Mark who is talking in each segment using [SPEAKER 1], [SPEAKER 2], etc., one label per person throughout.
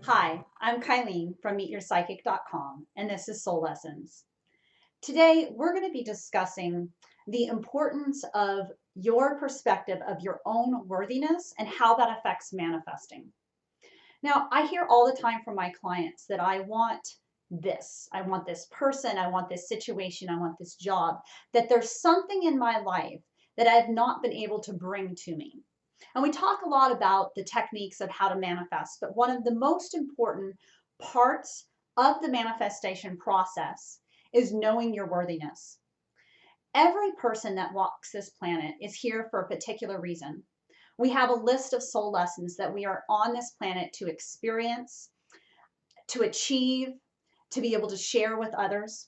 [SPEAKER 1] Hi, I'm Kylene from MeetYourPsychic.com, and this is Soul Lessons. Today, we're going to be discussing the importance of your perspective of your own worthiness and how that affects manifesting. Now, I hear all the time from my clients that I want this. I want this person. I want this situation. I want this job. That there's something in my life that I have not been able to bring to me. And we talk a lot about the techniques of how to manifest, but one of the most important parts of the manifestation process is knowing your worthiness. Every person that walks this planet is here for a particular reason. We have a list of soul lessons that we are on this planet to experience, to achieve, to be able to share with others.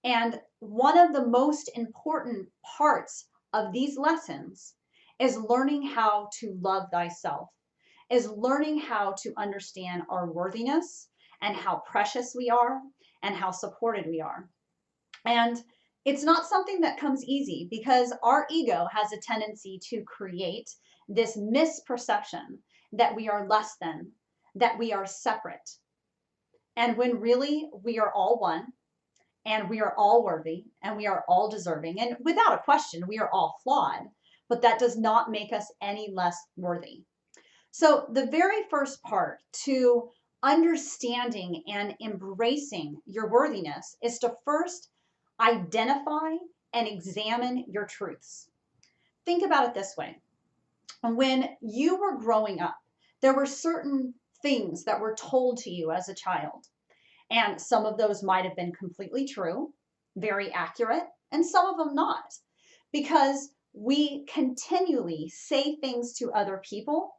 [SPEAKER 1] And one of the most important parts of these lessons is learning how to love thyself, is learning how to understand our worthiness and how precious we are and how supported we are. And it's not something that comes easy because our ego has a tendency to create this misperception that we are less than, that we are separate. And when really we are all one, and we are all worthy, and we are all deserving, and without a question, we are all flawed, but that does not make us any less worthy. So the very first part to understanding and embracing your worthiness is to first identify and examine your truths. Think about it this way. When you were growing up, there were certain things that were told to you as a child. And some of those might have been completely true, very accurate, and some of them not. Because we continually say things to other people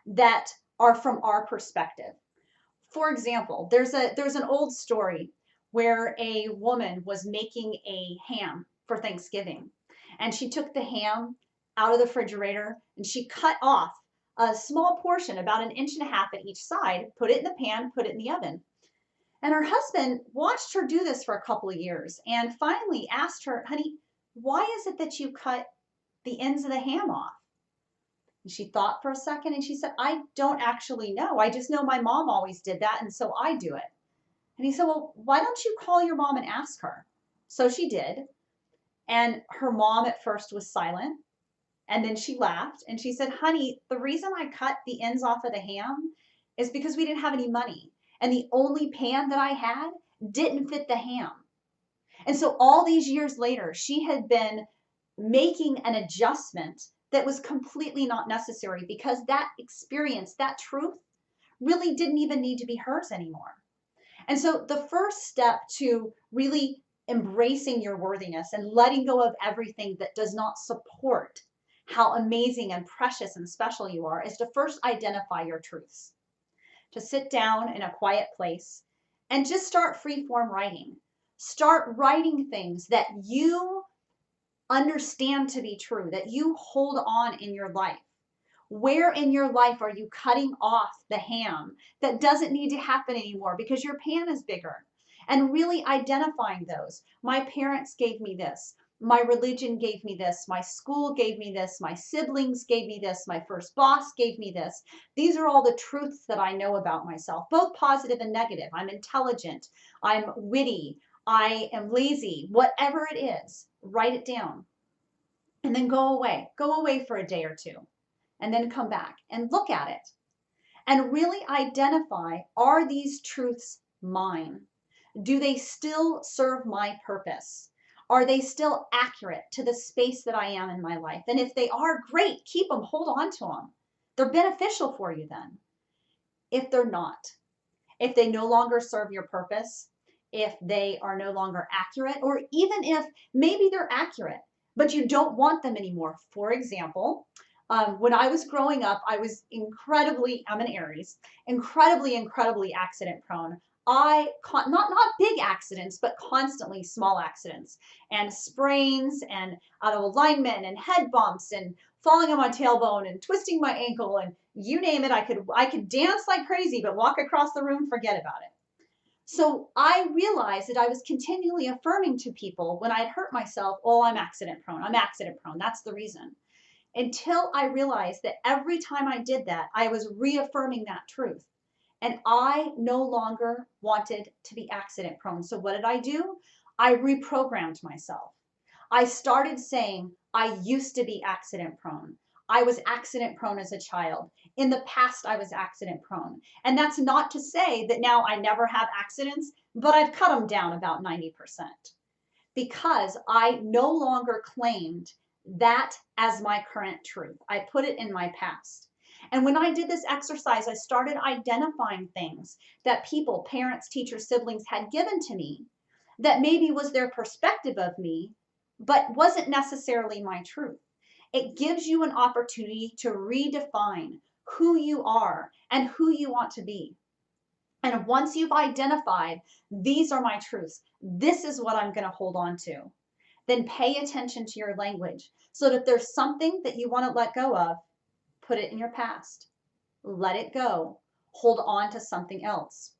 [SPEAKER 1] that are from our perspective. For example, there's an old story where a woman was making a ham for Thanksgiving, and she took the ham out of the refrigerator and she cut off a small portion, about an inch and a half at each side, put it in the pan, put it in the oven. And her husband watched her do this for a couple of years and finally asked her, honey, why is it that you cut the ends of the ham off? And she thought for a second and she said, I don't actually know. I just know my mom always did that, and so I do it. And he said, well, why don't you call your mom and ask her? So she did. And her mom at first was silent. And then she laughed and she said, honey, the reason I cut the ends off of the ham is because we didn't have any money. And the only pan that I had didn't fit the ham. And so all these years later, she had been making an adjustment that was completely not necessary because that experience, that truth, really didn't even need to be hers anymore. And so the first step to really embracing your worthiness and letting go of everything that does not support how amazing and precious and special you are is to first identify your truths. To sit down in a quiet place and just start free-form writing. Start writing things that you understand to be true, that you hold on in your life. Where in your life are you cutting off the ham that doesn't need to happen anymore because your pan is bigger? And really identifying those. My parents gave me this. My religion gave me this. My school gave me this. My siblings gave me this. My first boss gave me this. These are all the truths that I know about myself, both positive and negative. I'm intelligent. I'm witty. I am lazy. Whatever it is, write it down. And then go away. Go away for a day or two. And then come back and look at it. And really identify, are these truths mine? Do they still serve my purpose? Are they still accurate to the space that I am in my life? And if they are, great, keep them, hold on to them. They're beneficial for you then. If they're not, if they no longer serve your purpose, if they are no longer accurate, or even if maybe they're accurate, but you don't want them anymore. For example, when I was growing up, I was I'm an Aries, incredibly accident prone. Not big accidents, but constantly small accidents and sprains and out of alignment and head bumps and falling on my tailbone and twisting my ankle and you name it. I could dance like crazy, but walk across the room, forget about it. So I realized that I was continually affirming to people when I had hurt myself, oh, I'm accident prone. I'm accident prone. That's the reason. Until I realized that every time I did that, I was reaffirming that truth. And I no longer wanted to be accident prone. So what did I do? I reprogrammed myself. I started saying, I used to be accident prone. I was accident prone as a child. In the past, I was accident prone. And that's not to say that now I never have accidents, but I've cut them down about 90% because I no longer claimed that as my current truth. I put it in my past. And when I did this exercise, I started identifying things that people, parents, teachers, siblings had given to me that maybe was their perspective of me, but wasn't necessarily my truth. It gives you an opportunity to redefine who you are and who you want to be. And once you've identified, these are my truths, this is what I'm going to hold on to, then pay attention to your language so that if there's something that you want to let go of, put it in your past, let it go, hold on to something else.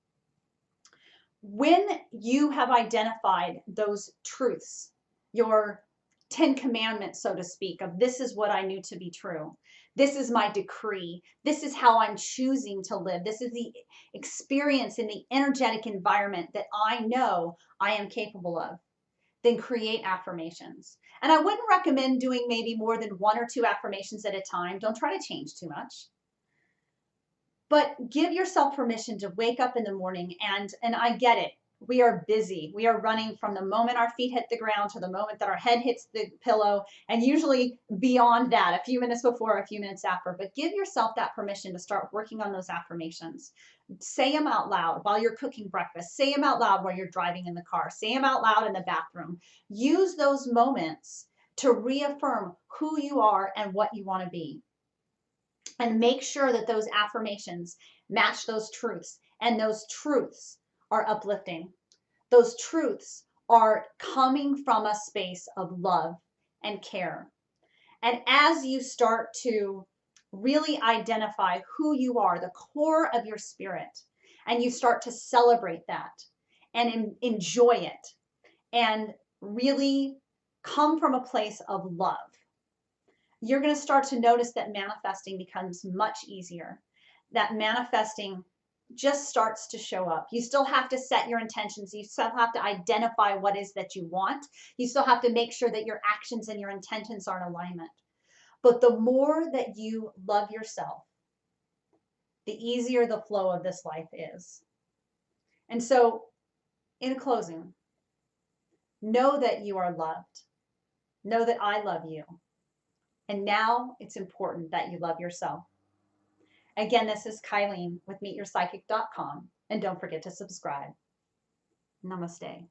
[SPEAKER 1] When you have identified those truths, your 10 commandments, so to speak, of this is what I knew to be true. This is my decree. This is how I'm choosing to live. This is the experience in the energetic environment that I know I am capable of. Then create affirmations. And I wouldn't recommend doing maybe more than 1 or 2 affirmations at a time. Don't try to change too much. But give yourself permission to wake up in the morning and I get it. We are busy. We are running from the moment our feet hit the ground to the moment that our head hits the pillow, and usually beyond that, a few minutes before, a few minutes after. But give yourself that permission to start working on those affirmations. Say them out loud while you're cooking breakfast. Say them out loud while you're driving in the car. Say them out loud in the bathroom. Use those moments to reaffirm who you are and what you want to be. And make sure that those affirmations match those truths, and those truths are uplifting. Those truths are coming from a space of love and care. And as you start to really identify who you are, the core of your spirit, and you start to celebrate that and enjoy it and really come from a place of love, you're going to start to notice that manifesting becomes much easier. That manifesting just starts to show up. You still have to set your intentions. You still have to identify what is that you want. You still have to make sure that your actions and your intentions are in alignment. But the more that you love yourself, the easier the flow of this life is. And so, in closing, know that you are loved. Know that I love you. And now it's important that you love yourself. Again, this is Kylene with MeetYourPsychic.com, and don't forget to subscribe. Namaste.